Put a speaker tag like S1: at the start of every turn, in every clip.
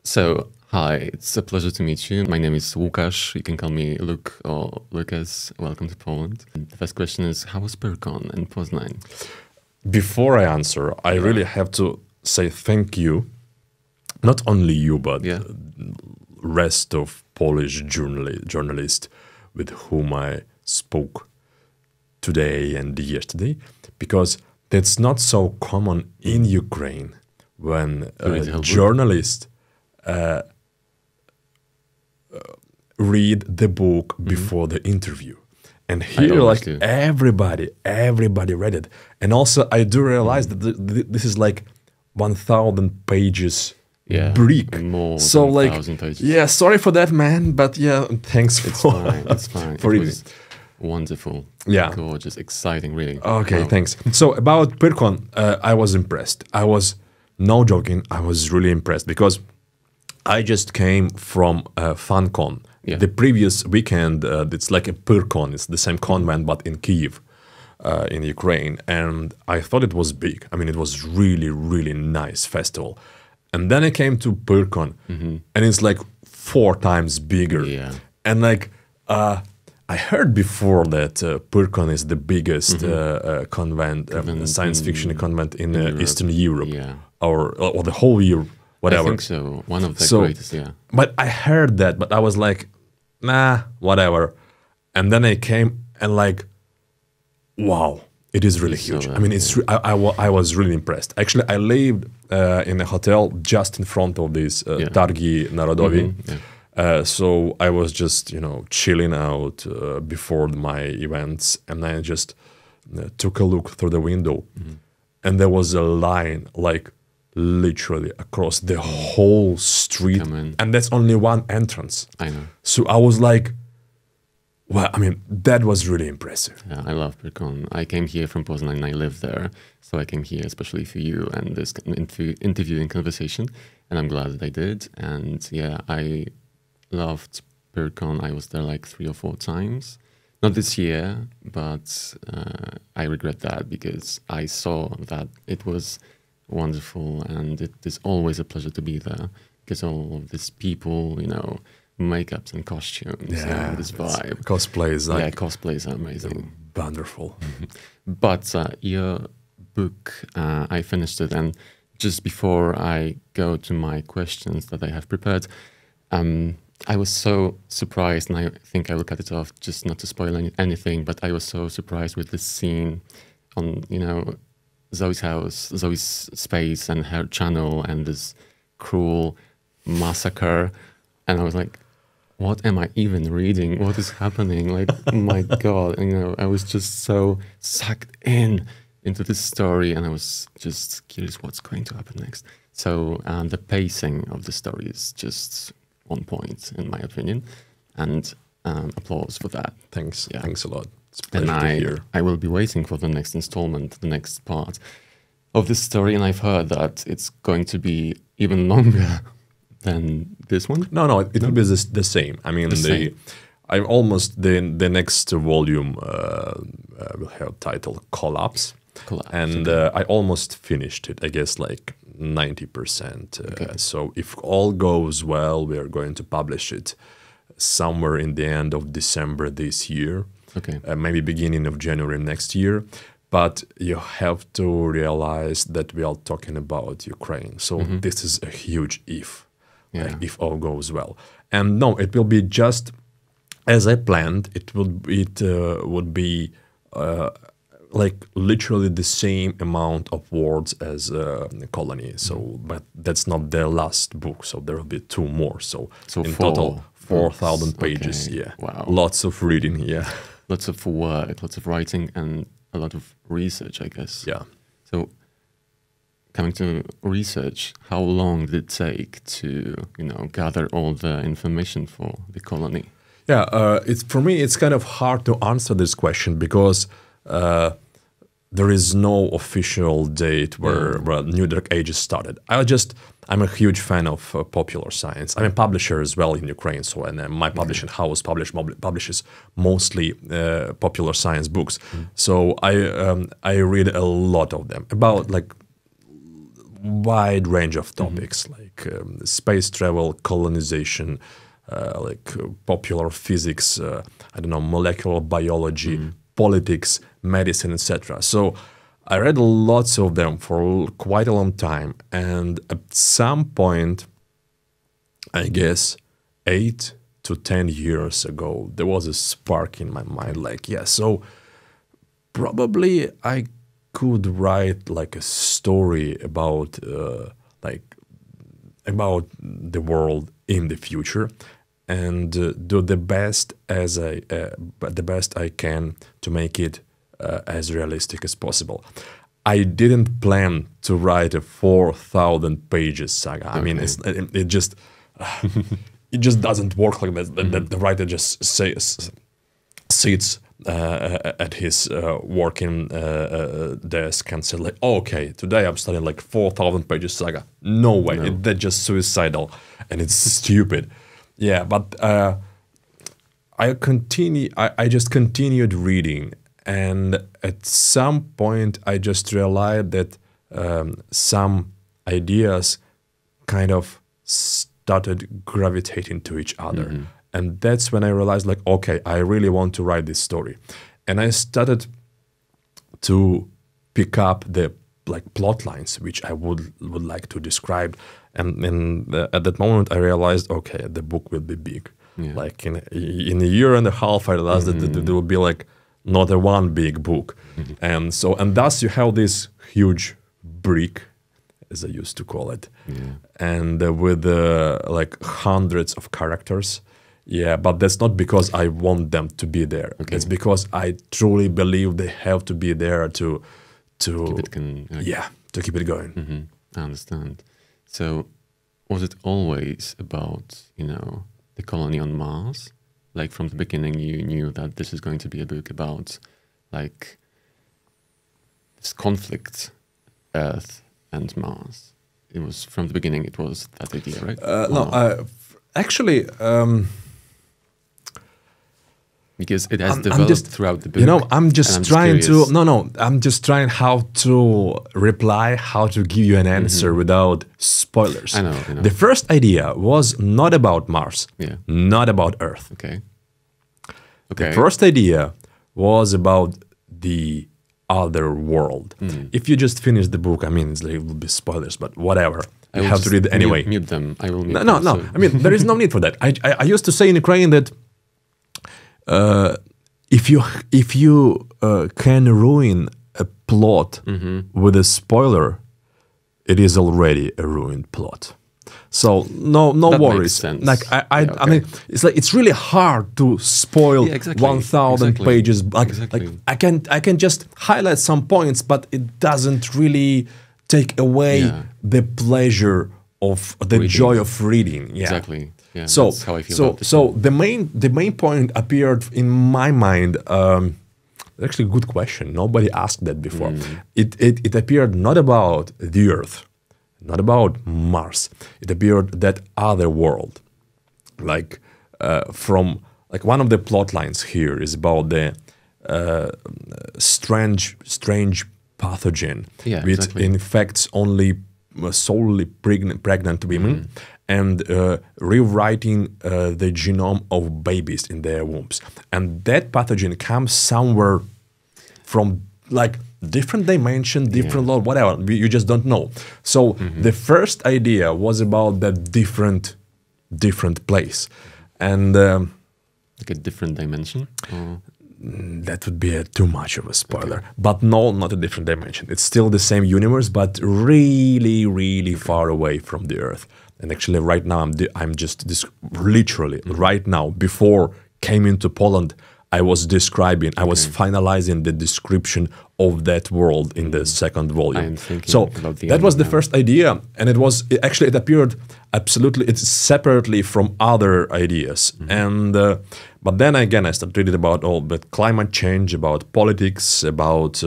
S1: So, hi, it's a pleasure to meet you. My name is Łukasz. You can call me Luke or Lucas. Welcome to Poland. The first question is, how was PyRCon in Poznań?
S2: Before I answer, I really have to say thank you, not only you, but rest of Polish journalists with whom I spoke today and yesterday, because that's not so common in Ukraine when journalists read the book before the interview. And here, like everybody read it. And also, I do realize that this is like 1,000 pages brick.
S1: More
S2: so
S1: than
S2: like,
S1: 1,000 pages.
S2: Yeah, sorry for that, man. But yeah, thanks
S1: It's
S2: for
S1: fine. It's fine.
S2: for
S1: It
S2: reading.
S1: was wonderful.
S2: Yeah.
S1: Gorgeous, exciting, really.
S2: Okay,
S1: Wow.
S2: thanks. So about PyRCon, I was impressed. I was, no joking, I was really impressed because I just came from FunCon.
S1: Yeah.
S2: The previous weekend, it's like a PyRCon. It's the same convent, but in Kyiv, in Ukraine. And I thought it was big. I mean, it was really, really nice festival. And then I came to PyRCon, and it's like 4 times bigger.
S1: Yeah.
S2: And like, I heard before that PyRCon is the biggest convent, science fiction convent in Eastern Europe, or the whole Europe, whatever.
S1: I think so. One of the greatest, yeah.
S2: But I heard that, but I was like, nah, whatever. And then I came and like, wow, it is really huge. I mean, it's I was really impressed. Actually, I lived in a hotel just in front of this Targi Narodovi. So I was just, chilling out before my events, and I just took a look through the window, and there was a line like literally across the whole street, and that's only one entrance.
S1: I know.
S2: So I was like, well, I mean, that was really impressive.
S1: Yeah, I love PyRCon. I came here from Poznań and I live there. So I came here especially for you and this interview and conversation. And I'm glad that I did. And yeah, I loved PyRCon. I was there like 3 or 4 times. Not this year, but I regret that because I saw that it was wonderful and it is always a pleasure to be there because all of these people, makeups and costumes and this vibe.
S2: Cosplays.
S1: Yeah, cosplays are amazing.
S2: Wonderful.
S1: But your book, I finished it, and just before I go to my questions that I have prepared, I was so surprised, and I think I will cut it off just not to spoil anything, but I was so surprised with this scene on, Zoe's house, Zoe's space and her channel and this cruel massacre. And I was like, what am I even reading? What is happening? Like, my God, I was just so sucked into this story, and I was just curious what's going to happen next. So the pacing of the story is just on point, in my opinion, and applause for that.
S2: Thanks.
S1: Yeah.
S2: Thanks a lot. It's a pleasure to hear.
S1: I will be waiting for the next installment, the next part of this story, and I've heard that it's going to be even longer than this one.
S2: No, it will be the same. I mean, I'm almost the next volume will have title Collapse. And I almost finished it. I guess like 90%. So if all goes well, we are going to publish it somewhere in the end of December this year. Maybe beginning of January next year. But you have to realize that we are talking about Ukraine. So this is a huge if. Like if all goes well. And no, it will be just as I planned. It would be like literally the same amount of words as Colony. So, but that's not their last book. So there will be 2 more. So in total, 4,000 pages. Yeah,
S1: wow,
S2: lots of reading. Yeah,
S1: lots of work, lots of writing, and a lot of research, I guess.
S2: Yeah.
S1: So, coming to research, how long did it take to, gather all the information for the Colony?
S2: Yeah, for me, it's kind of hard to answer this question because there is no official date where New Dark Ages started. I'm a huge fan of popular science. I'm a publisher as well in Ukraine, so my publishing house publishes mostly popular science books. So I read a lot of them, about like wide range of topics like space travel, colonization, popular physics, I don't know, molecular biology, politics, medicine, etc. So I read lots of them for quite a long time, and at some point, I guess 8 to 10 years ago, there was a spark in my mind, like, yeah, so probably I could write like a story about about the world in the future, and do the best I can to make it as realistic as possible. I didn't plan to write a 4,000 pages saga. I mean, it just it just doesn't work like that. The writer just sits at his working desk and said like, oh, okay, today I'm studying like 4,000 pages saga. No way, that's just suicidal and it's stupid. Yeah, but I just continued reading, and at some point I just realized that some ideas kind of started gravitating to each other. And that's when I realized like, okay, I really want to write this story. And I started to pick up the plot lines which I would like to describe. And at that moment I realized, okay, the book will be big. Yeah. Like in a year and a half I realized that there will be like not a one big book. And thus you have this huge brick, as I used to call it. And with like hundreds of characters. Yeah, but that's not because I want them to be there. Okay. It's because I truly believe they have to be there to
S1: keep it going.
S2: To keep it going.
S1: I understand. So, was it always about, the colony on Mars? Like from the beginning, you knew that this is going to be a book about, like, this conflict, Earth and Mars. It was from the beginning. It was that idea, right?
S2: No, actually.
S1: Because it has developed throughout the book.
S2: I'm just trying how to reply, how to give you an answer without spoilers.
S1: I know.
S2: The first idea was not about Mars, not about Earth.
S1: Okay.
S2: The first idea was about the other world. If you just finish the book, I mean, it will be spoilers, but whatever. You have to read it anyway.
S1: Mute them. I will mute them.
S2: No. So. I mean, there is no need for that. I used to say in Ukraine that if you can ruin a plot with a spoiler, it is already a ruined plot. So no
S1: that
S2: worries.
S1: Makes sense.
S2: Like I mean, it's really hard to spoil 1,000 pages. Like I can just highlight some points, but it doesn't really take away the pleasure of the joy of reading. Yeah.
S1: Exactly. Yeah,
S2: so
S1: that's how I feel
S2: so the main point appeared in my mind. Actually, a good question. Nobody asked that before. It appeared not about the Earth, not about Mars. It appeared that other world, like from like one of the plot lines here is about the strange pathogen which infects only solely pregnant women. And rewriting the genome of babies in their wombs. And that pathogen comes somewhere from like different dimension, different law, whatever. You just don't know. So the first idea was about that different place. And
S1: like a different dimension? Or?
S2: That would be too much of a spoiler. But no, not a different dimension. It's still the same universe, but really, really far away from the Earth. And actually, right now, I'm just literally right now. Before came into Poland, I was finalizing the description of that world in the second volume. So that was the first idea, and it appeared absolutely separately from other ideas. And but then again, I started reading about all the climate change, about politics, about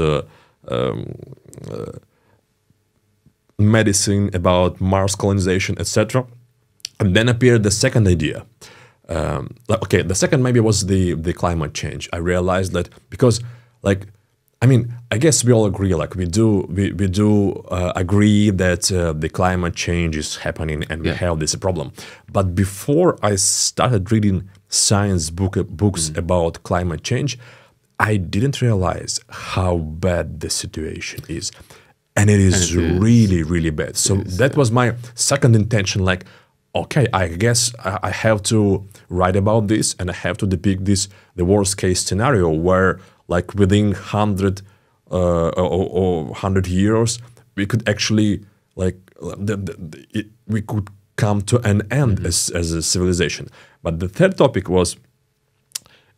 S2: medicine, about Mars colonization, etc. And then appeared the second idea. The second maybe was the climate change. I realized that because like I mean, I guess we all agree. Like we do agree that the climate change is happening, and we have this problem. But before I started reading science books about climate change, I didn't realize how bad the situation is, and it is really, really bad. So that was my second intention. Like, okay, I guess I have to write about this, and I have to depict this, the worst case scenario where, like, within 100 or 100 years, we could actually, like, we could come to an end as a civilization. But the third topic was,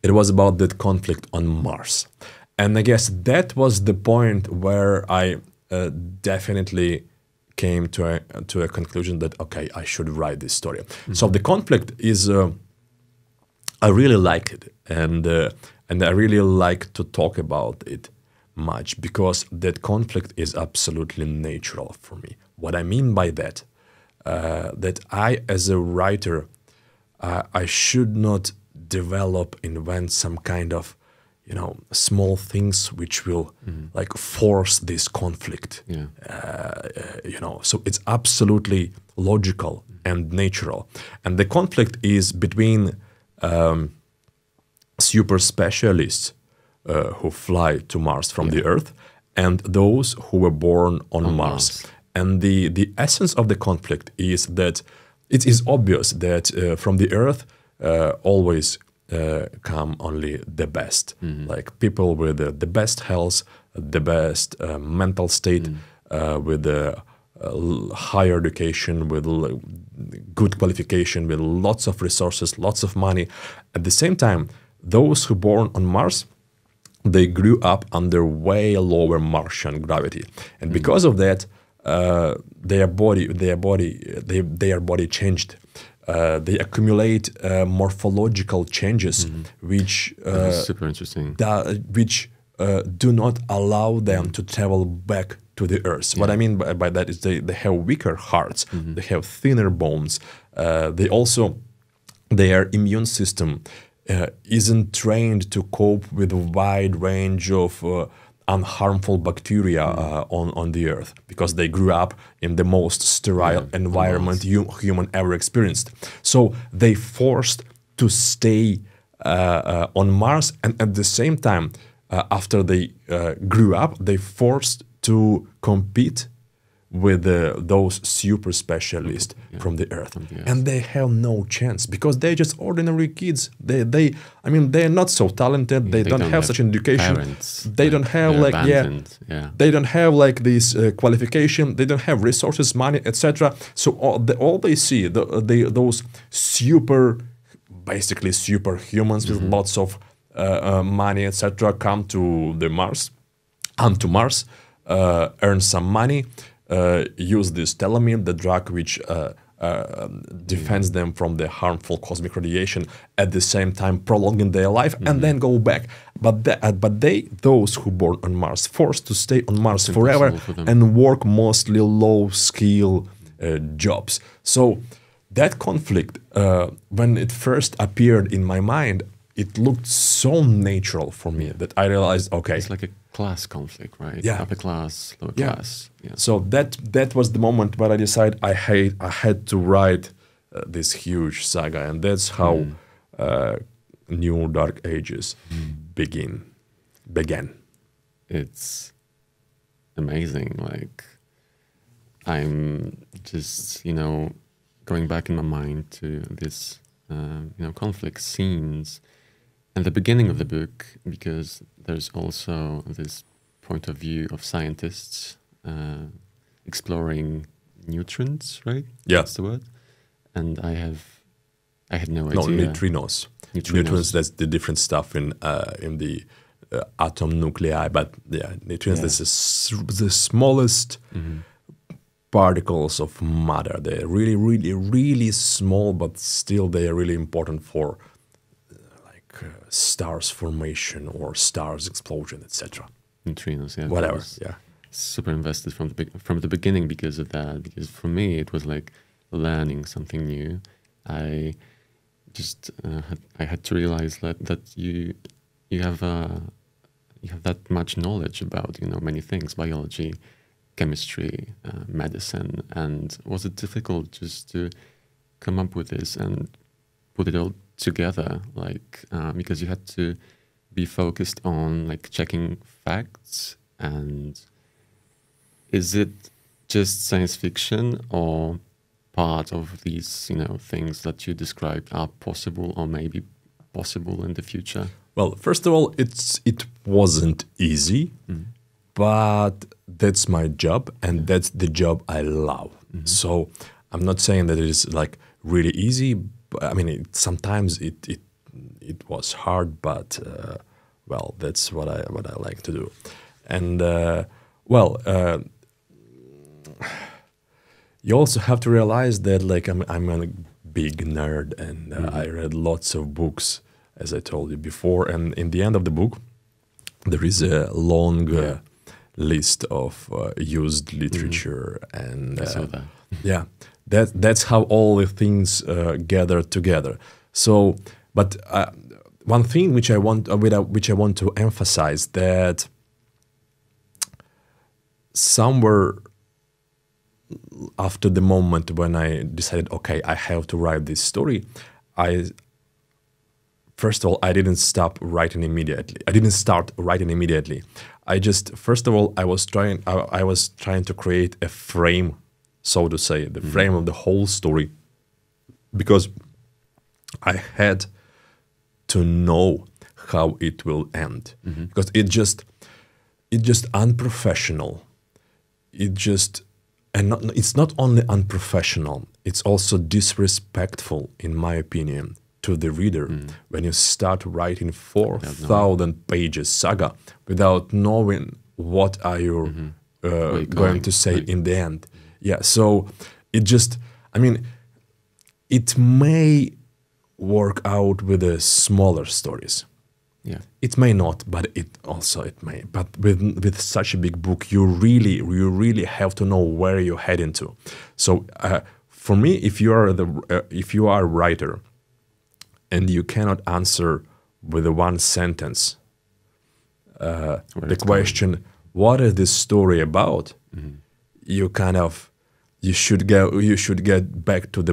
S2: it was about that conflict on Mars. And I guess that was the point where I definitely came to a conclusion that, okay, I should write this story. So the conflict is, I really liked it, and I really like to talk about it much, because that conflict is absolutely natural for me. What I mean by that, that I, as a writer, I should not develop, invent some kind of, small things which will like force this conflict. So it's absolutely logical and natural. And the conflict is between super specialists who fly to Mars from the Earth, and those who were born on Mars. And the essence of the conflict is that it is obvious that from the Earth always come only the best, like people with the best health, the best mental state, with higher education, with good qualification, with lots of resources, lots of money. At the same time, those who born on Mars, they grew up under way lower Martian gravity, and because of that, their body changed. They accumulate morphological changes, which
S1: super interesting.
S2: Which do not allow them to travel back to the Earth. What I mean by that is they have weaker hearts, they have thinner bones. Their immune system isn't trained to cope with a wide range of unharmful bacteria on the Earth, because they grew up in the most sterile environment human ever experienced. So they forced to stay on Mars, and at the same time, after they grew up, they forced to compete with those super specialists from the Earth, and they have no chance, because they're just ordinary kids. They're not so talented. They don't have such an education.
S1: Parents,
S2: they don't have they don't have like this qualification. They don't have resources, money, etc. So all they see, those basically superhumans with lots of money, etc., come to Mars, earn some money. Use this telomerase, the drug which defends them from the harmful cosmic radiation, at the same time prolonging their life, and then go back. But those who born on Mars, forced to stay on Mars forever and work mostly low-skill jobs. So that conflict, when it first appeared in my mind, it looked so natural for me that I realized, okay,
S1: it's like a class conflict, right?
S2: Yeah.
S1: Upper class, lower class. Yeah.
S2: So that was the moment where I decided I had to write this huge saga, and that's how New Dark Ages began.
S1: It's amazing. Like, I'm just, going back in my mind to this, conflict scenes and the beginning of the book, because there's also this point of view of scientists exploring neutrons, right?
S2: Yeah.
S1: That's the word. And I had no idea.
S2: No, neutrinos. Neutrinos, that's the different stuff in the atom nuclei. But neutrinos, this is the smallest particles of matter. They're really, really, really small, but still they are really important for stars formation or stars explosion, etc.
S1: Neutrinos, yeah.
S2: Whatever,
S1: Super invested from the beginning because of that. Because for me, it was like learning something new. I just I had to realize that you have you have that much knowledge about, you know, many things, biology, chemistry, medicine, and was it difficult just to come up with this and put it all together, like because you had to be focused on like checking facts? And is it just science fiction, or part of these, you know, things that you described are possible or maybe possible in the future?
S2: Well, first of all, it wasn't easy, but that's my job, and that's the job I love. So I'm not saying that it is like really easy. But, I mean, sometimes it was hard, but well, that's what I like to do. And you also have to realize that like I'm a big nerd, and I read lots of books, as I told you before. And in the end of the book, there is a long list of used literature, and
S1: I saw that.
S2: yeah, that's how all the things gather together. So, but one thing which I want to emphasize, that somewhere after the moment when I decided, okay, I have to write this story, first of all, I didn't stop writing immediately. I didn't start writing immediately. I just, first of all, I was trying to create a frame, so to say, the frame of the whole story, because I had to know how it will end, because it's just unprofessional. It's not only unprofessional, it's also disrespectful, in my opinion, to the reader when you start writing 4,000 pages saga without knowing what are you going to say in the end. Yeah, so I mean, it may work out with the smaller stories.
S1: Yeah,
S2: it may not, but it may. But with such a big book, you really have to know where you're heading to. So for me, if you are a writer, and you cannot answer with a one sentence the question, what is this story about? You should get back to the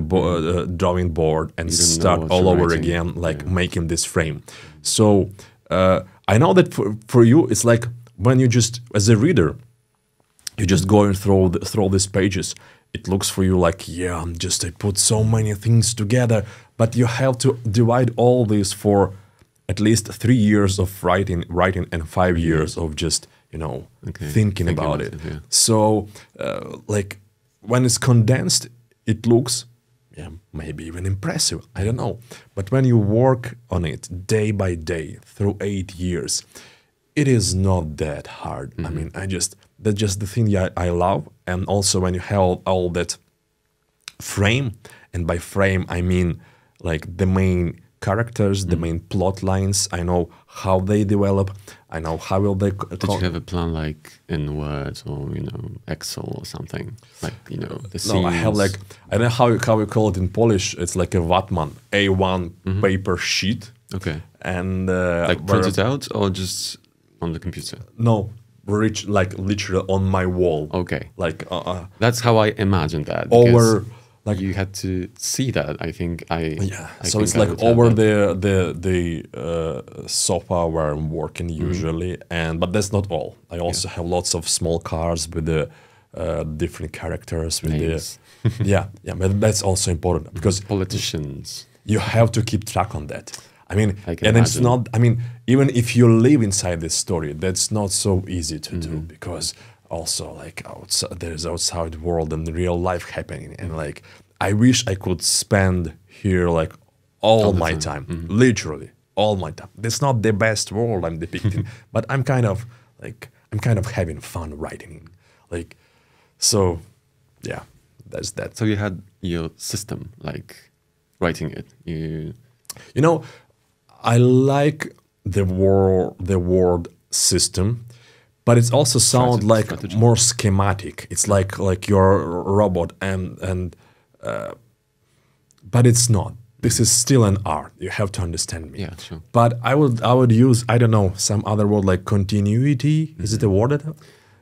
S2: drawing board and start all over again, like making this frame. So I know that for you, it's like when you just, as a reader, you just going through these pages. It looks for you like, yeah, I put so many things together, but you have to divide all this for at least 3 years of writing and 5 years of just, thinking about it.
S1: Yeah.
S2: So, like, when it's condensed, it looks, maybe even impressive. I don't know. But when you work on it day by day through 8 years, it is not that hard. I mean, that's just the thing I love. And also when you have all that frame, and by frame I mean like the main characters, the main plot lines, I know how they develop, I know how will they...
S1: Did you have a plan like in Word or, Excel or something? Like, the scenes?
S2: No, I have like, I don't know how you call it in Polish, it's like a Vatman, A1 paper sheet.
S1: Okay.
S2: And...
S1: like printed out or just on the computer?
S2: No, like literally on my wall.
S1: Okay.
S2: Like
S1: that's how I imagined that.
S2: Over, like
S1: you had to see that. I think
S2: so it's like over the sofa where I'm working usually, but that's not all. I also have lots of small cards with the different characters with
S1: names.
S2: But that's also important because
S1: politicians.
S2: You have to keep track on that. I mean,
S1: imagine.
S2: It's not, even if you live inside this story, that's not so easy to do, because also like there's outside world and real life happening. And like, I wish I could spend here like all my time, literally all my time. That's not the best world I'm depicting, but I'm kind of having fun writing. Like, so yeah, that's that.
S1: So you had your system, like writing it.
S2: I like the word system, but it also sounds like
S1: strategy.
S2: more schematic. It's like you're a robot, but it's not. this is still an art. You have to understand me.
S1: Yeah, sure.
S2: But I would use, I don't know, some other word like continuity. Is it a word that?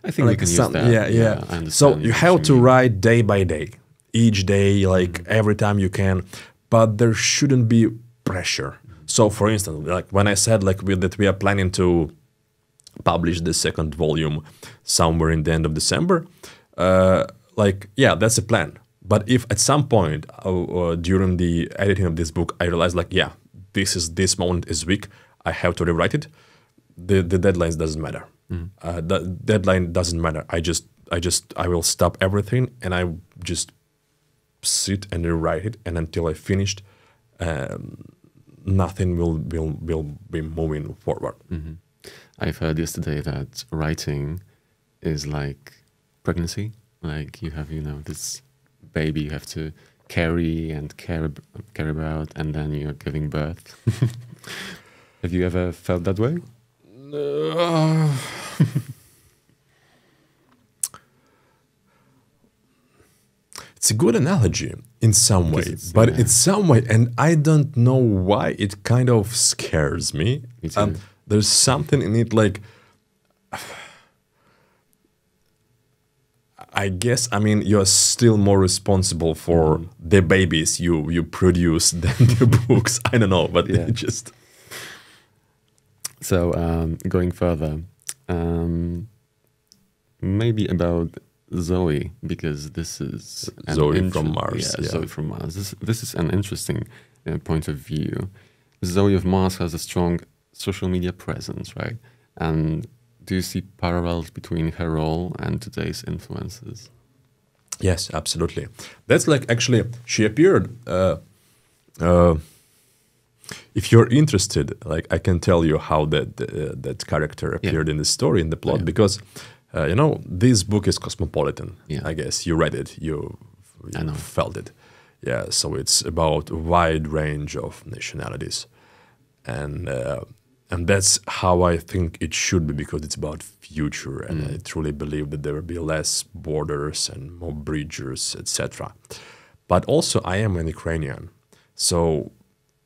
S1: I think
S2: like
S1: we can use that.
S2: Yeah.
S1: I understand
S2: So you have
S1: what
S2: to
S1: mean.
S2: write day by day, each day, like every time you can. But there shouldn't be pressure. So, for instance, like when I said like that we are planning to publish the second volume somewhere in the end of December, that's a plan. But if at some point during the editing of this book I realize like, yeah, this moment is weak, I have to rewrite it, the deadlines doesn't matter. The deadline doesn't matter. I will stop everything and I just sit and rewrite it, and until I finished, nothing will be moving forward.
S1: I've heard yesterday that writing is like pregnancy. Like you have, this baby you have to carry and care about, and then you're giving birth. Have you ever felt that way?
S2: It's a good analogy in some way,
S1: but
S2: in some way, and I don't know why it kind of scares me. There's something in it like, I guess, I mean, you're still more responsible for the babies you produce than the books. I don't know, but
S1: yeah.
S2: just...
S1: So going further, maybe about Zoe, because this is
S2: Zoe from Mars.
S1: Yeah, Zoe from Mars. This is an interesting point of view. Zoe of Mars has a strong social media presence, right? And do you see parallels between her role and today's influencers?
S2: Yes, absolutely. That's like, actually, she appeared. If you're interested, like I can tell you how that character appeared in the story, in the plot, because this book is cosmopolitan. I guess you read it, you felt it. Yeah, so it's about a wide range of nationalities, and that's how I think it should be, because it's about future, and I truly believe that there will be less borders and more bridges, etc. But also, I am an Ukrainian, so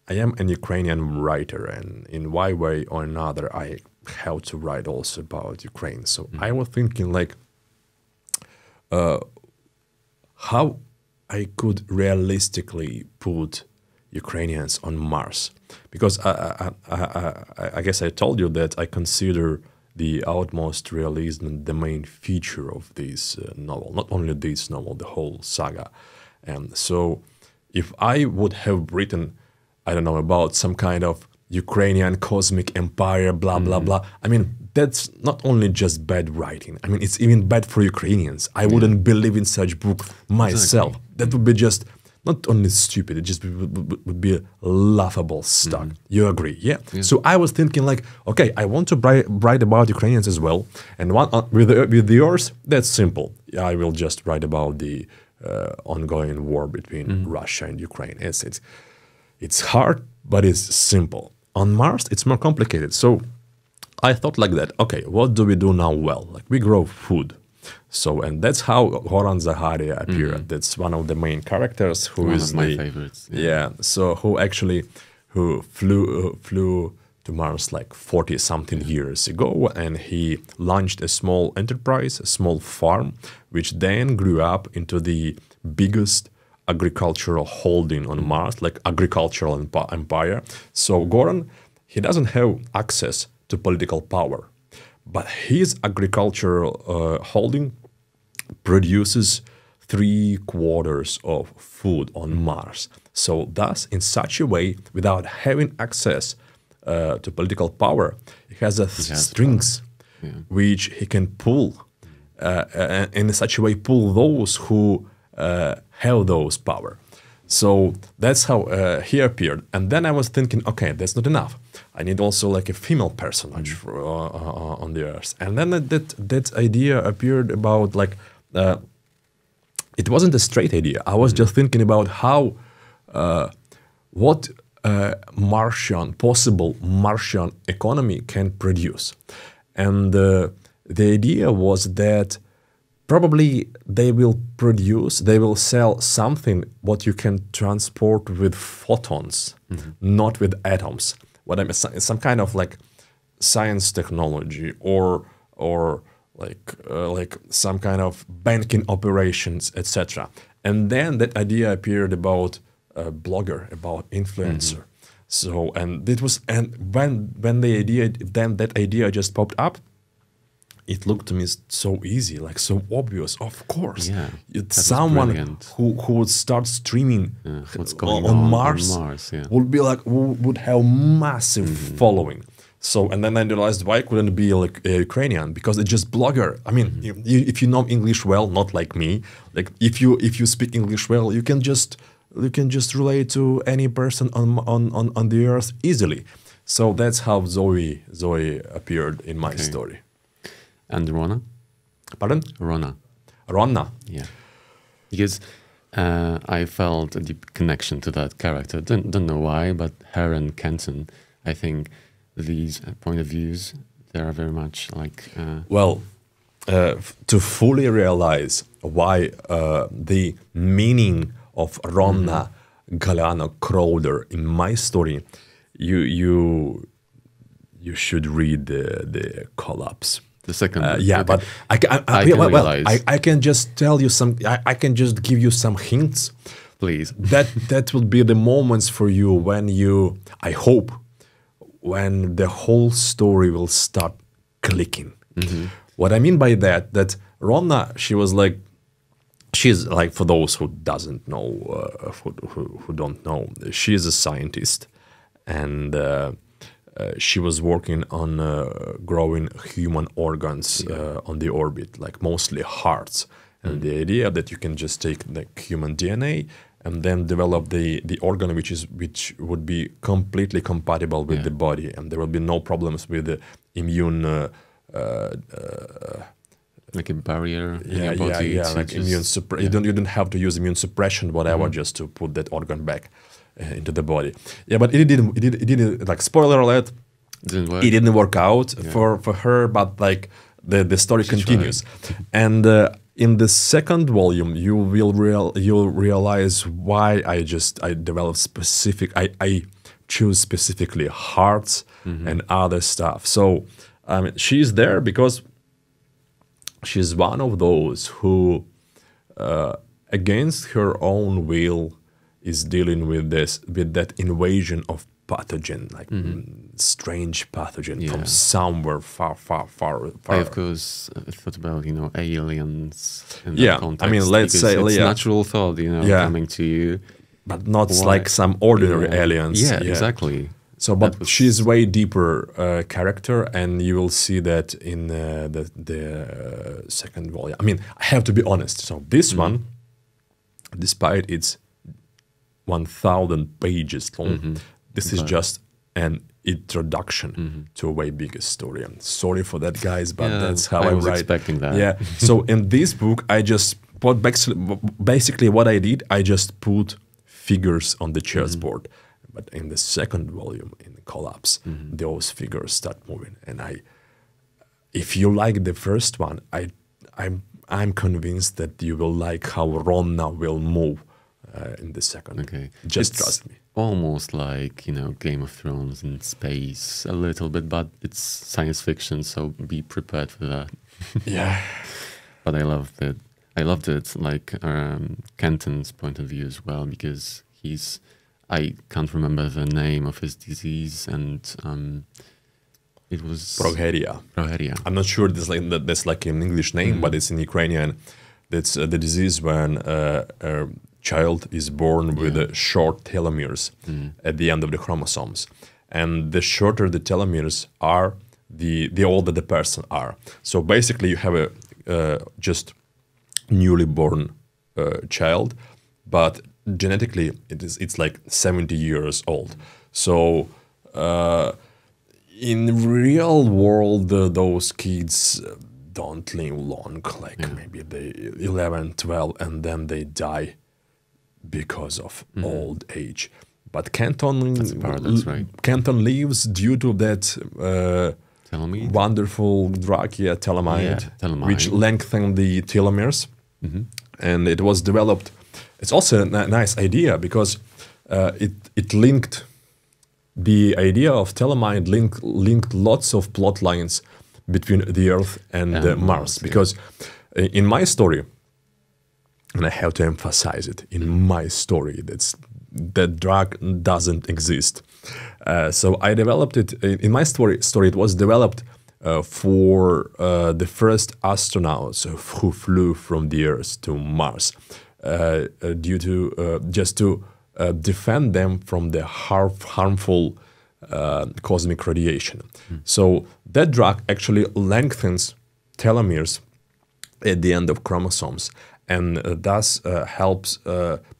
S2: I am an Ukrainian writer, and in one way or another, I have to write also about Ukraine. So I was thinking like, how I could realistically put Ukrainians on Mars, because I guess I told you that I consider the utmost realism the main feature of this novel, not only this novel, the whole saga. And so if I would have written, I don't know, about some kind of Ukrainian cosmic empire, blah, blah, blah, I mean, that's not only just bad writing. I mean, it's even bad for Ukrainians. I wouldn't believe in such book myself. Exactly. That would be just not only stupid, it just would be a laughable stuff. You agree? Yeah. So I was thinking like, okay, I want to write about Ukrainians as well. And with yours, that's simple. I will just write about the ongoing war between Russia and Ukraine. It's hard, but it's simple. On Mars, it's more complicated. So I thought like that, okay, what do we do now well? Like we grow food. So, and that's how Goran Zaharia appeared. That's one of the main characters who
S1: one
S2: is
S1: of my favorites.
S2: Yeah. So who flew to Mars like 40 something years ago, and he launched a small enterprise, a small farm, which then grew up into the biggest agricultural holding on Mars, like agricultural empire. So Goran, he doesn't have access to political power, but his agricultural holding produces 3/4 of food on Mars. So thus, in such a way, without having access to political power, he has strings which he can pull, and in such a way pull those who have those power. So that's how he appeared. And then I was thinking, okay, that's not enough. I need also like a female personage on the Earth. And then that idea appeared about like, it wasn't a straight idea. I was just thinking about how, what possible Martian economy can produce. And the idea was that probably they will sell something what you can transport with photons, not with atoms. What I mean, some kind of like science technology or like some kind of banking operations, etc. And then that idea appeared about a blogger, about influencer. So and when that idea just popped up, it looked to me so easy, like so obvious. Of course, it's someone who would start streaming
S1: what's going
S2: on Mars,
S1: yeah.
S2: would be like would have massive following. So and then I realized why couldn't it be like a Ukrainian, because it's just blogger. I mean, if you know English well, not like me. Like if you speak English well, you can just relate to any person on the earth easily. So that's how Zoe appeared in my story.
S1: And Rona?
S2: Pardon?
S1: Rona. Yeah. Because I felt a deep connection to that character. Don't know why, but her and Kenton, I think these point of views, they are very much like...
S2: to fully realize why the meaning of Rona Galliano Crowder in my story, you should read the collapse.
S1: The second
S2: but I can just tell you some. I can just give you some hints.
S1: Please.
S2: That will be the moments for you when you. I hope when the whole story will start clicking. What I mean by that Rona, she's like, for those who doesn't know, who don't know, she is a scientist, and. She was working on growing human organs on the orbit, like mostly hearts. And the idea that you can just take the human DNA and then develop the organ which would be completely compatible with the body, and there will be no problems with the immune
S1: like a barrier in your
S2: body. Like immune you don't have to use immune suppression, whatever, just to put that organ back into the body. Yeah, but it didn't like, spoiler alert, it didn't work out for her, but like the story continues. And in the second volume you'll realize why I developed I choose specifically hearts and other stuff. So she's there because she's one of those who against her own will is dealing with that invasion of pathogen, like strange pathogen from somewhere far.
S1: I of course thought about aliens in that context.
S2: I mean, let's say
S1: it's natural thought, coming to you,
S2: but not like some ordinary aliens.
S1: Yeah, exactly.
S2: So, but she's way deeper character, and you will see that in the second volume. I mean, I have to be honest. So this one, despite its 1,000 pages long, this is just an introduction to a way bigger story. I'm sorry for that, guys, but that's how I
S1: was
S2: write.
S1: Expecting that.
S2: Yeah. So in this book, I just put basically what I did. I just put figures on the chessboard. But in the second volume, in Collapse, those figures start moving. And if you like the first one, I'm convinced that you will like how Rona will move in the second.
S1: Okay,
S2: just trust me.
S1: Almost like Game of Thrones in space a little bit, but it's science fiction, so be prepared for that.
S2: Yeah,
S1: but I loved it. Like Kenton's point of view as well, because I can't remember the name of his disease, and it was
S2: Progeria. I'm not sure that's like an English name, but it's in Ukrainian. That's the disease when a child is born with short telomeres at the end of the chromosomes, and the shorter the telomeres are, the older the person are. So basically, you have a just newly born child, but genetically it's like 70 years old. So in real world, those kids don't live long, like maybe they 11, 12, and then they die because of old age. But Kenton,
S1: that's a paradox, right?
S2: Kenton lives due to that wonderful drug, telemide, which lengthened the telomeres. And it was developed. It's also a nice idea because it linked the idea of telemide linked lots of plot lines between the Earth and Mars. Because in my story, and I have to emphasize it, in my story, that drug doesn't exist. So I developed it in my story. It was developed for the first astronauts who flew from the Earth to Mars, due to just to defend them from the harmful cosmic radiation. So that drug actually lengthens telomeres at the end of chromosomes, and thus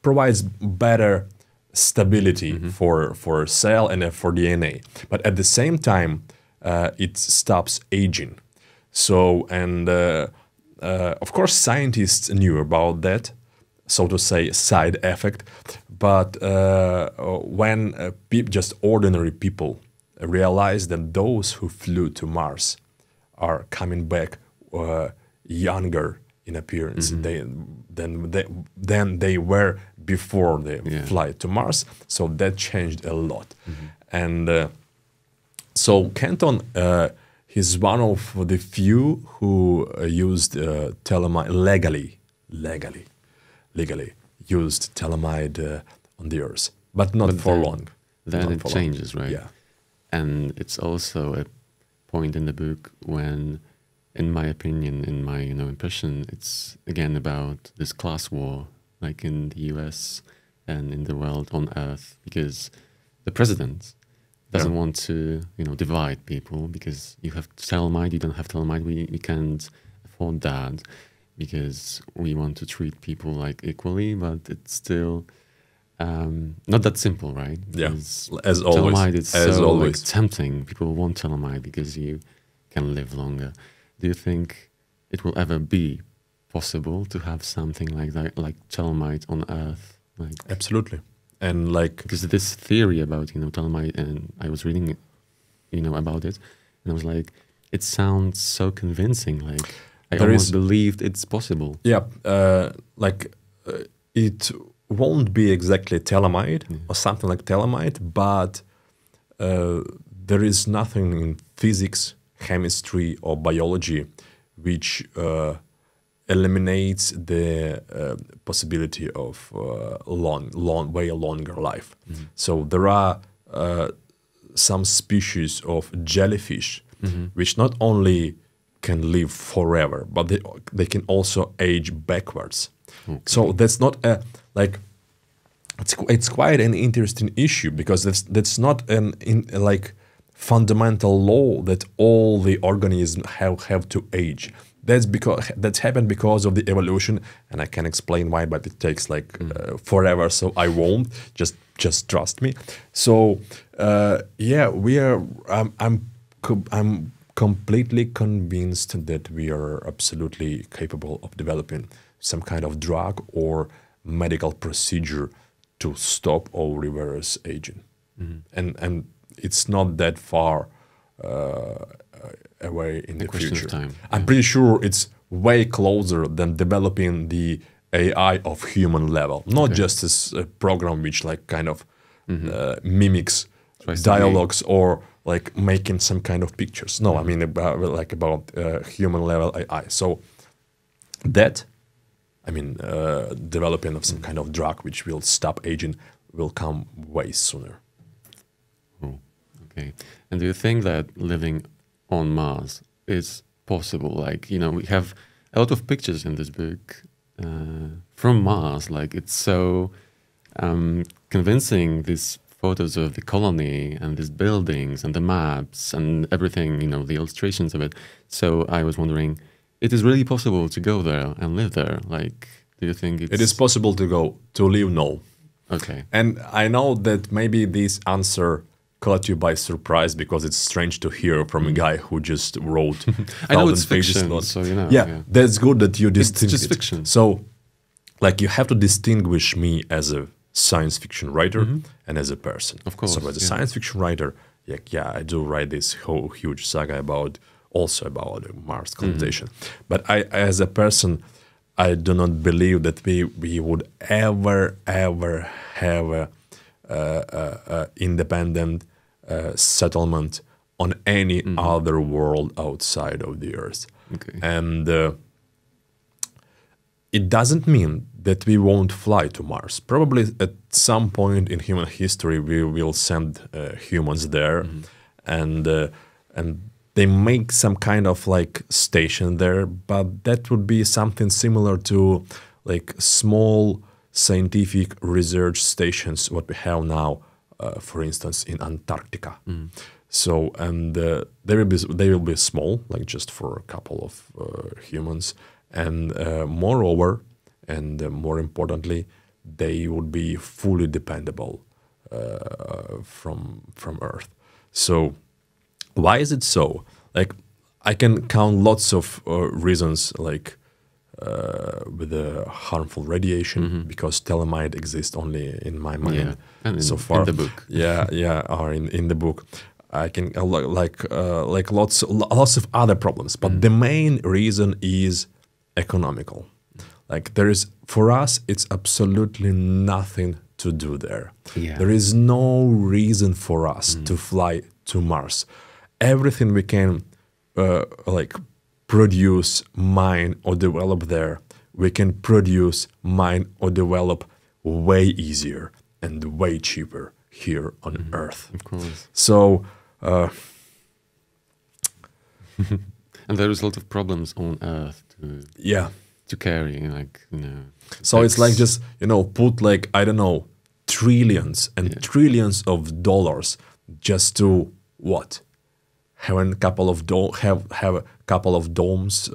S2: provides better stability for cell and for DNA. But at the same time, it stops aging. So, and of course, scientists knew about that, so to say, side effect. But when just ordinary people realize that those who flew to Mars are coming back younger in appearance than they were before the flight to Mars, so that changed a lot. And so Kenton, he's one of the few who used telemide legally used telemide on the Earth, but not for long.
S1: Then it changes, right?
S2: Yeah.
S1: And it's also a point in the book when, in my opinion, in my impression, it's again about this class war, like in the US and in the world on Earth, because the president doesn't want to divide people, because you have telemide, you don't have telemide, we can't afford that, because we want to treat people like equally, but it's still not that simple, right?
S2: Because as always.
S1: Telemide is so like tempting. People want telemide because you can live longer. Do you think it will ever be possible to have something like that, like telemide on Earth? Like,
S2: absolutely. And like,
S1: because this theory about telemide, and I was reading about it, and I was like, it sounds so convincing. Like I almost believed it's possible.
S2: Yeah, it won't be exactly telemide or something like telemide, but there is nothing in physics, chemistry, or biology which eliminates the possibility of way longer life. So there are some species of jellyfish which not only can live forever, but they can also age backwards. Okay. So that's not it's quite an interesting issue, because that's not like fundamental law that all the organisms have to age. That's happened because of the evolution, and I can explain why, but it takes like forever, so I won't. Just trust me. So I'm completely convinced that we are absolutely capable of developing some kind of drug or medical procedure to stop or reverse aging. And it's not that far away in the future.
S1: Time.
S2: I'm pretty sure it's way closer than developing the AI of human level, not just as a program which like kind of mimics dialogues or like making some kind of pictures. No, I mean about human level AI. So that, I mean, developing of some kind of drug which will stop aging will come way sooner.
S1: Oh, okay. And do you think that living on Mars is possible? Like, we have a lot of pictures in this book from Mars. Like, it's so convincing, these photos of the colony and these buildings and the maps and everything, the illustrations of it. So I was wondering, it is really possible to go there and live there? Like, do you think
S2: it is possible to live? No.
S1: Okay.
S2: And I know that maybe this answer caught you by surprise, because it's strange to hear from a guy who just wrote
S1: I know it's fiction, so
S2: yeah, that's good that you distinguish.
S1: It's just fiction.
S2: So, like, you have to distinguish me as a science fiction writer and as a person.
S1: Of course.
S2: So as a science fiction writer, yeah, I do write this whole huge saga about Mars colonization. But I, as a person, I do not believe that we would ever have a independent settlement on any other world outside of the Earth.
S1: Okay.
S2: And it doesn't mean that we won't fly to Mars. Probably at some point in human history, we will send humans there, and they make some kind of like station there. But that would be something similar to like small scientific research stations what we have now, for instance, in Antarctica. So, and they will be small, like just for a couple of humans, and moreover, and more importantly, they would be fully dependable from Earth. So, why is it so? Like, I can count lots of reasons, like with the harmful radiation, because telemite exists only in my mind.
S1: Yeah, and
S2: so far,
S1: in the book.
S2: yeah, or in the book. I can like lots of other problems, but the main reason is economical. Like there is, for us, it's absolutely nothing to do there.
S1: Yeah.
S2: There is no reason for us to fly to Mars. Everything we can like produce, mine, or develop there, we can produce, mine, or develop way easier and way cheaper here on Earth.
S1: Of course.
S2: So,
S1: and there is a lot of problems on Earth
S2: yeah.
S1: to carry, like, you know.
S2: So it's like just, you know, put like, I don't know, trillions and trillions of dollars just to what? Have a couple of have a couple of domes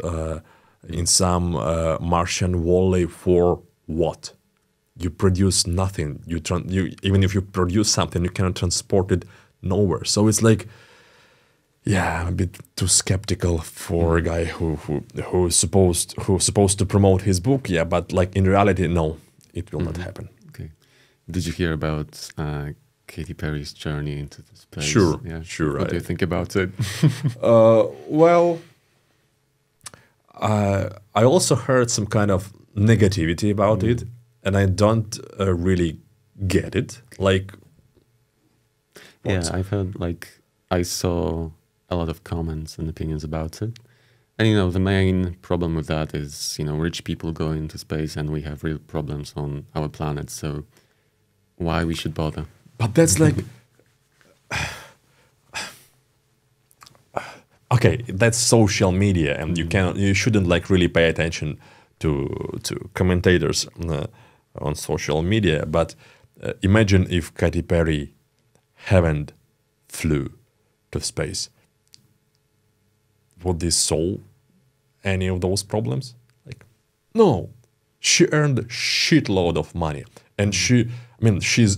S2: in some Martian valley for what? You produce nothing. You even if you produce something, you cannot transport it nowhere. So it's like, yeah, I'm a bit too skeptical for a guy who's supposed to promote his book. Yeah, but like in reality, no, it will not happen.
S1: Okay. Did you hear about Katy Perry's journey into the space?
S2: Sure,
S1: Yeah.
S2: sure.
S1: What do you think about it?
S2: Well, I also heard some kind of negativity about it, and I don't really get it. Like,
S1: yeah, I've heard, like, I saw a lot of comments and opinions about it. And, you know, the main problem with that is, you know, rich people go into space and we have real problems on our planet. So why we should bother?
S2: But that's like, okay, that's social media, and you shouldn't like really pay attention to commentators on social media. But imagine if Katy Perry haven't flew to space. Would this solve any of those problems? Like, no. She earned a shitload of money, and she's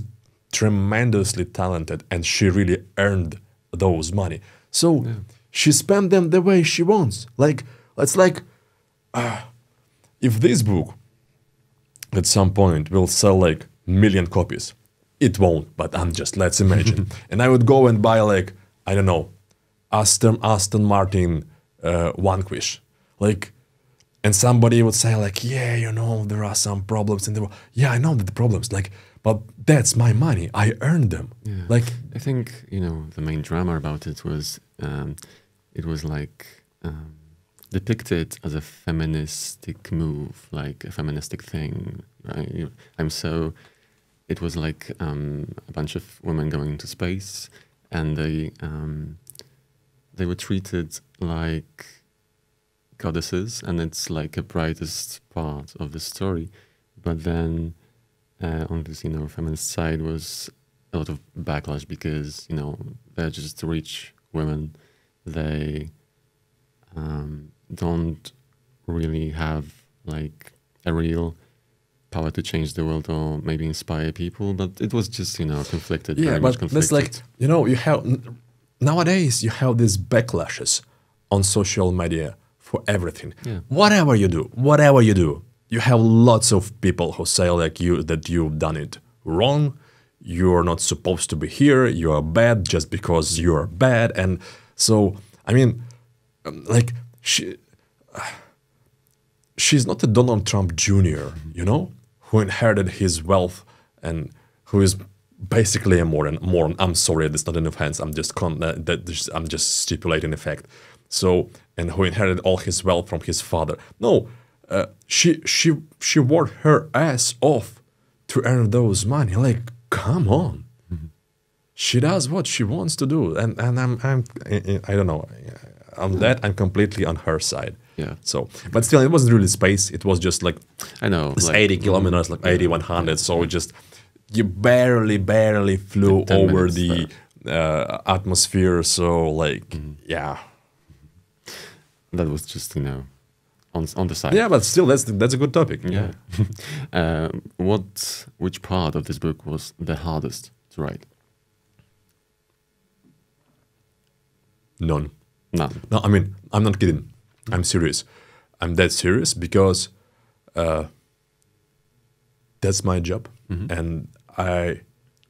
S2: tremendously talented, and she really earned those money. So she spent them the way she wants. Like, it's like, if this book at some point will sell like 1 million copies, it won't, but let's imagine. And I would go and buy like, I don't know, Aston Martin Vanquish. Like, and somebody would say like, yeah, you know, there are some problems in the world. Yeah, I know the problems, like, but that's my money. I earned them.
S1: Yeah.
S2: Like,
S1: I think, you know, the main drama about it was like depicted as a feministic move, like a feministic thing. Right? It was like a bunch of women going into space, and they were treated like goddesses, and it's like a brightest part of the story. But then on this, you know, feminist side was a lot of backlash because, you know, they're just rich women. They don't really have like a real power to change the world or maybe inspire people, but it was just, you know, conflicted.
S2: yeah,
S1: very much
S2: but
S1: conflicted.
S2: that's like, you know, you have nowadays you have these backlashes on social media for everything.
S1: Yeah.
S2: Whatever you do, you have lots of people who say like that you've done it wrong, you're not supposed to be here. You are bad just because you are bad. And so, I mean, like she's not a Donald Trump Jr., you know, who inherited his wealth and who is basically a moron. I'm sorry, that's not an offense. I'm just stipulating the fact. So, and who inherited all his wealth from his father. No, she worked her ass off to earn those money. Like, come on. She does what she wants to do, and I don't know. On that, I'm completely on her side.
S1: Yeah.
S2: So, but still, it wasn't really space. It was just like,
S1: I know,
S2: it's
S1: like,
S2: 80 kilometers, like 80, 100. So just you barely flew over the atmosphere. So like, yeah.
S1: That was just, you know, on the side.
S2: Yeah, but still, that's a good topic.
S1: Yeah. Which part of this book was the hardest to write?
S2: None.
S1: None.
S2: No, I mean, I'm not kidding. I'm serious. I'm dead serious because that's my job, and I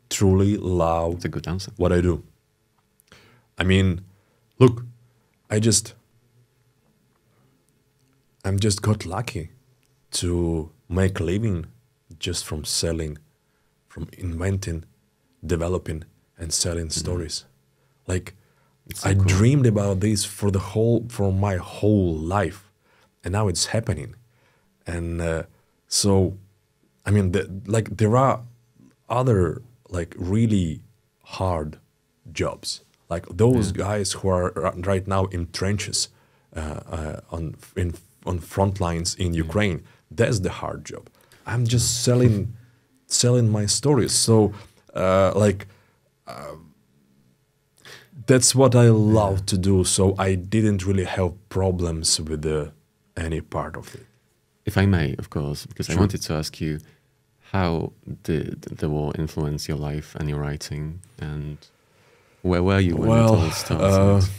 S2: truly love
S1: That's a good answer.
S2: what I do. I mean, look, I'm just got lucky to make a living just from selling, from inventing, developing, and selling stories. Like,
S1: It's so
S2: I
S1: cool.
S2: dreamed about this for my whole life, and now it's happening. And so, I mean, there are other like really hard jobs, like those guys who are right now in trenches, on front lines in Ukraine. That's the hard job. I'm just selling my stories. So, that's what I love to do. So I didn't really have problems with any part of it.
S1: If I may, of course, because I
S2: Sure.
S1: wanted to ask you, how did the war influence your life and your writing, and where were you when it all started?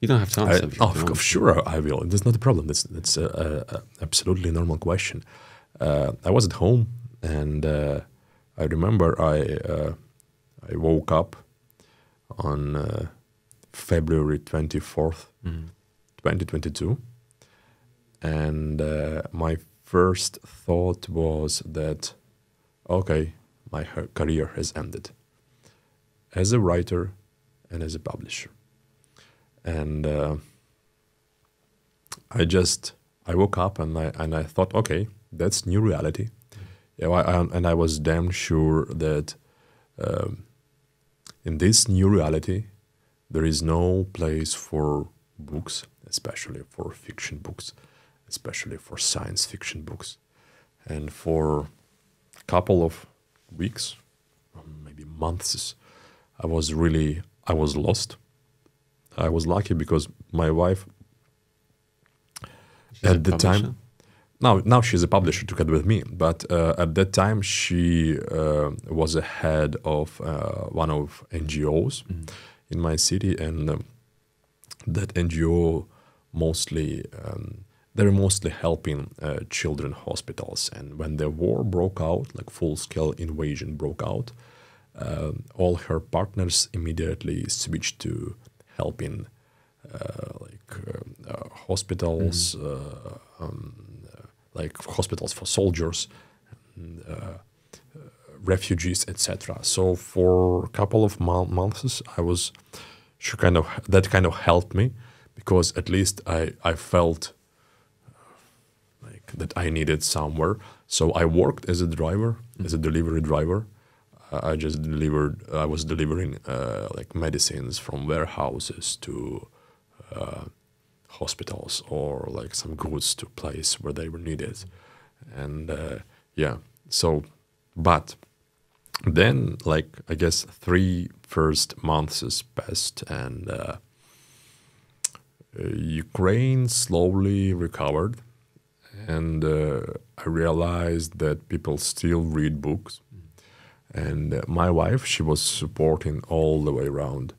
S1: You don't have to answer. if you don't want to.
S2: Sure, I will. That's not a problem. That's a absolutely normal question. I was at home, and I remember I woke up on February 24th, 2022, and my first thought was that, okay, my career has ended as a writer and as a publisher. And I woke up and I thought, okay, that's new reality. Yeah, and I was damn sure that in this new reality, there is no place for books, especially for fiction books, especially for science fiction books. And for a couple of weeks, or maybe months, I was lost. I was lucky because my wife
S1: She's a
S2: at the
S1: publisher?
S2: time, now she's a publisher together with me, but at that time she was a head of one of NGOs in my city, and that NGO mostly they were mostly helping children hospitals. And when the war broke out, like full-scale invasion broke out, all her partners immediately switched to helping hospitals, like hospitals for soldiers, refugees, etc. So for a couple of months, that kind of helped me, because at least I felt like that I needed somewhere. So I worked as a driver, as a delivery driver. I was delivering like medicines from warehouses to hospitals, or like some goods to place where they were needed. And but then, like, I guess 3 first months passed, and Ukraine slowly recovered, and I realized that people still read books. And my wife, she was supporting all the way around.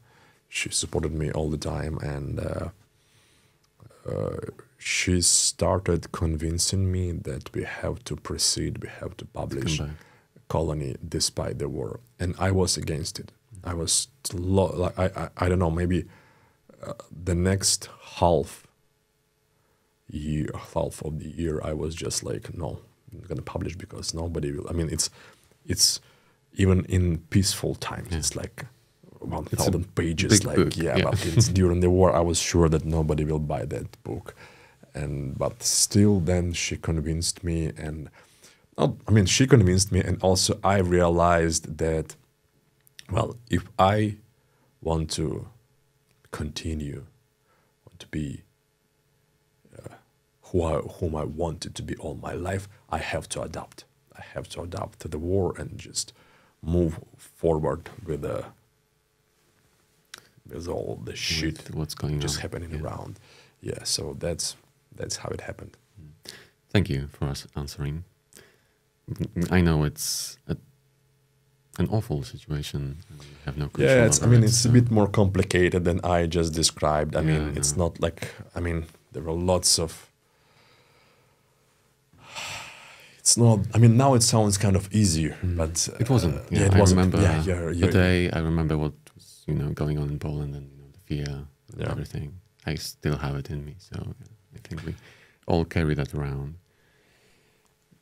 S2: She supported me all the time, and she started convincing me that we have to proceed, we have to publish, colony despite the war, and I was against it. I was like I don't know, maybe the next half of the year I was just like, no, I'm not gonna publish because nobody will. I mean, it's even in peaceful times, it's like 1,000 pages, like
S1: book,
S2: but it's during the war. I was sure that nobody will buy that book, but still, then she convinced me, and she convinced me, and also I realized that, well, if I want to continue, want to be whom I wanted to be all my life, I have to adapt. I have to adapt to the war and just move forward with all the shit
S1: what's going
S2: just
S1: on
S2: happening around. Yeah, so that's how it happened.
S1: Thank you for us answering. I know it's an awful situation. You have no control.
S2: Yeah, it's a bit more complicated than I just described. It's not like, there were lots of. It's not. Now it sounds kind of easier, but
S1: it wasn't.
S2: it
S1: I
S2: wasn't.
S1: remember the day. I remember what was going on in Poland, and the fear, and everything. I still have it in me, so I think we all carry that around.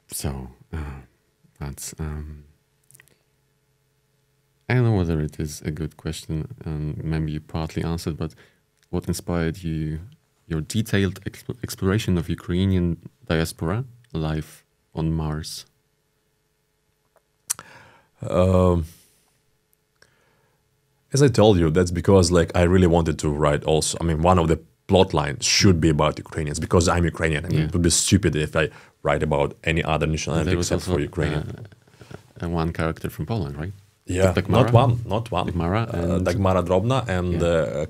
S1: So that's. I don't know whether it is a good question, maybe you partly answered, but what inspired you, your detailed exploration of Ukrainian diaspora life on Mars?
S2: As I told you, that's because I really wanted to write also. One of the plot lines should be about Ukrainians because I'm Ukrainian. It would be stupid if I write about any other nationality except for Ukrainian.
S1: One character from Poland, right?
S2: Yeah, not one. Dagmara Drobna and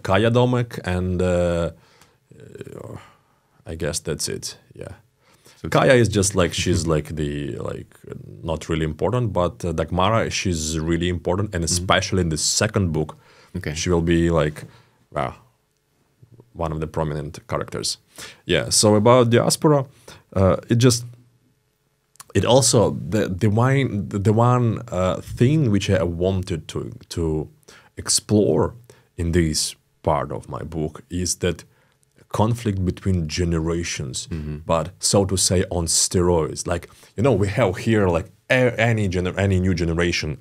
S2: Kaya Domek, and I guess that's it. Yeah, so Kaya is just she's not really important, but Dagmara, she's really important, and especially in the second book, she will be one of the prominent characters. Yeah. So about diaspora, it also the one thing which I wanted to explore in this part of my book is that conflict between generations, but so to say on steroids. We have here any new generation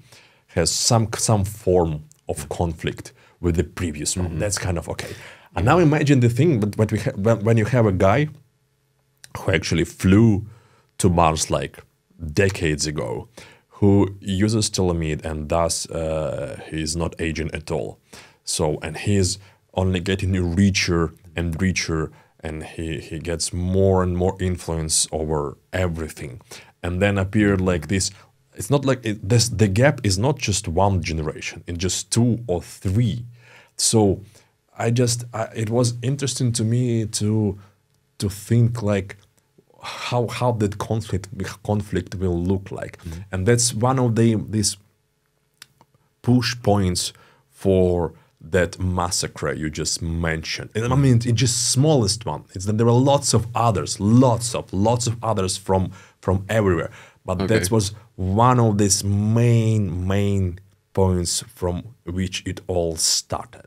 S2: has some form of conflict with the previous one. That's kind of okay. And now imagine the thing, but when you have a guy who actually flew to Mars decades ago, who uses telomerase and thus he's not aging at all. So, and he's only getting richer and richer, and he gets more and more influence over everything. And then appeared this. It's not the gap is not just one generation, it's just 2 or 3. So it was interesting to me to think how that conflict will look like. And that's one of these push points for that massacre you just mentioned. And it's just smallest one. It's that there are lots of others from everywhere. But that was one of these main points from which it all started.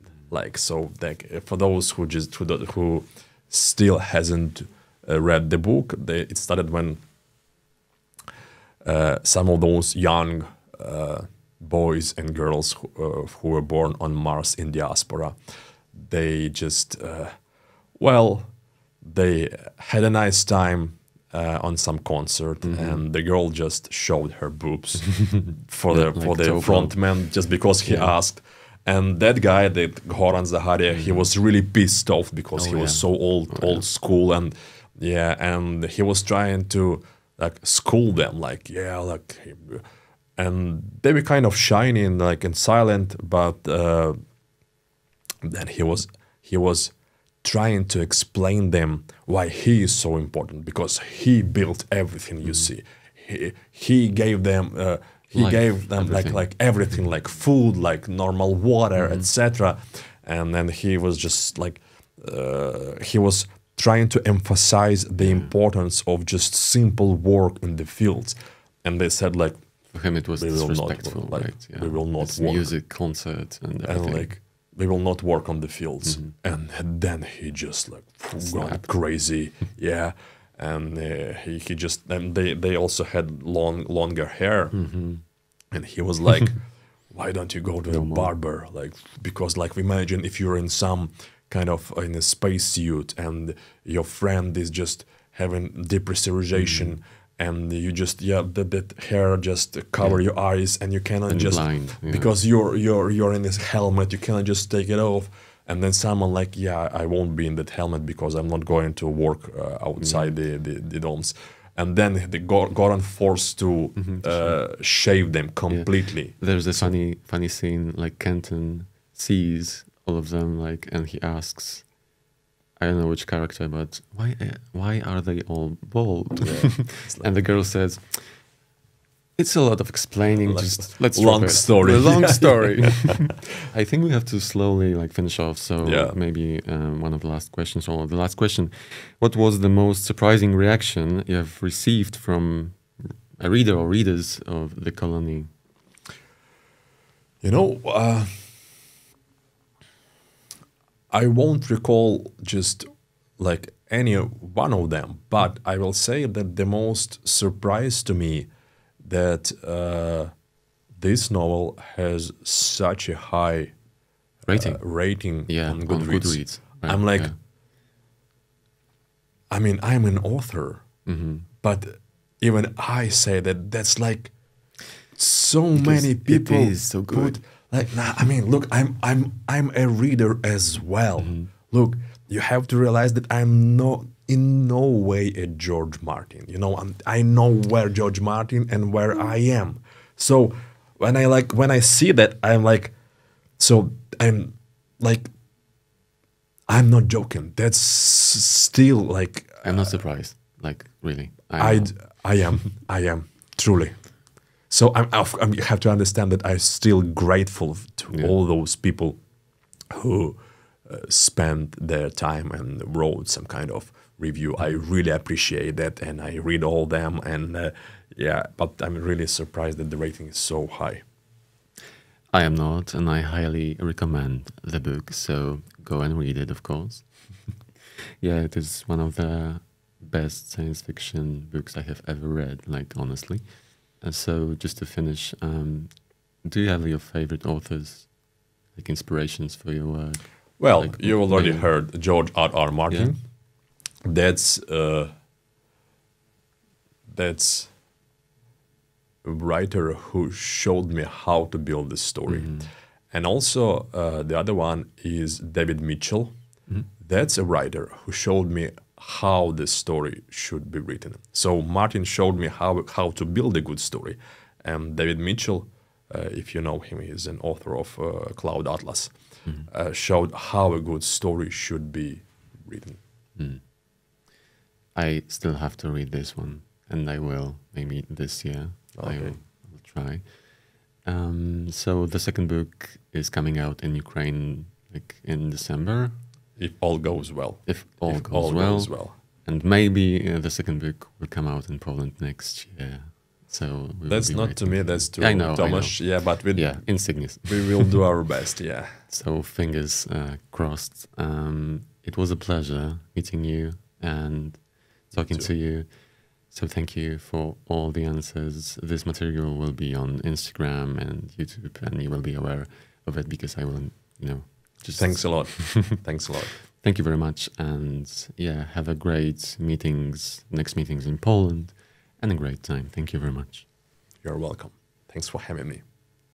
S2: For those who still hasn't read the book, it started when some of those young boys and girls who were born on Mars in diaspora, they just they had a nice time on some concert, and the girl just showed her boobs for the front man just because he asked. And that guy, that Goran Zaharia, he was really pissed off because he was so old school, and and he was trying to school them, and they were kind of shining and silent, but then he was trying to explain them why he is so important, because he built everything. You see, he gave them everything, like food, like normal water, etc. And then he was just he was trying to emphasize the importance of just simple work in the fields. And they said
S1: For him, it was disrespectful, right?
S2: We will not
S1: it's
S2: work.
S1: Music, concert, and everything.
S2: And like, we will not work on the fields. And then he just like gone crazy. Yeah. And he just, and they also had longer hair. And he was like, why don't you go to a barber? Like, because like, imagine if you're in some kind of in a spacesuit and your friend is just having depressurization and you just that hair just cover your eyes and you cannot
S1: and
S2: just
S1: blind,
S2: because you're in this helmet, you cannot just take it off. And then someone like, I won't be in that helmet because I'm not going to work outside the domes. And then they got forced to shave them completely.
S1: There's a funny scene, like Kenton sees all of them, like, and he asks, I don't know which character, but why are they all bald? And the girl says, it's a lot of explaining. Just let's
S2: long story.
S1: Long story. I think we have to slowly like finish off. So maybe one of the last questions, or the last question: what was the most surprising reaction you have received from a reader or readers of The Colony?
S2: You know, I won't recall just like any one of them, but I will say that the most surprise to me that this novel has such a high rating on Goodreads.
S1: Right.
S2: I'm like, I mean, I'm an author, but even I say that that's like so many people.
S1: It is so good.
S2: Like, nah, I mean, look, I'm a reader as well. Look, you have to realize that I'm in no way a George Martin. You know, I know where George Martin and where I am. So when I see that, I'm like, so I'm like, I'm not joking. That's still like.
S1: I'm not surprised. Like, really,
S2: I am truly. So you have to understand that I'm still grateful to all those people who spent their time and wrote some kind of review. I really appreciate that, and I read all them. And but I'm really surprised that the rating is so high.
S1: I am not, and I highly recommend the book. So go and read it, of course. It is one of the best science fiction books I have ever read. Like, honestly. So just to finish, do you have your favorite authors, like inspirations for your work?
S2: Well,
S1: like,
S2: you already heard George R.R. Martin. That's a writer who showed me how to build the story. And also the other one is David Mitchell. That's a writer who showed me how the story should be written. So Martin showed me how to build a good story. And David Mitchell, if you know him, he's an author of Cloud Atlas, showed how a good story should be written.
S1: I still have to read this one, and I will, maybe this year.
S2: Okay.
S1: I will try. So the second book is coming out in Ukraine like in December.
S2: If all goes well.
S1: If all goes well. And maybe the second book will come out in Poland next year. So
S2: that's not to me, that's to Tomasz.
S1: I know.
S2: But
S1: in Cygnus.
S2: We will do our best,
S1: So fingers crossed. It was a pleasure meeting you and talking to you. So thank you for all the answers. This material will be on Instagram and YouTube, and you will be aware of it because I will, just...
S2: Thanks a lot. Thanks a lot.
S1: Thank you very much. And have a great next meetings in Poland, and a great time. Thank you very much.
S2: You're welcome. Thanks for having me.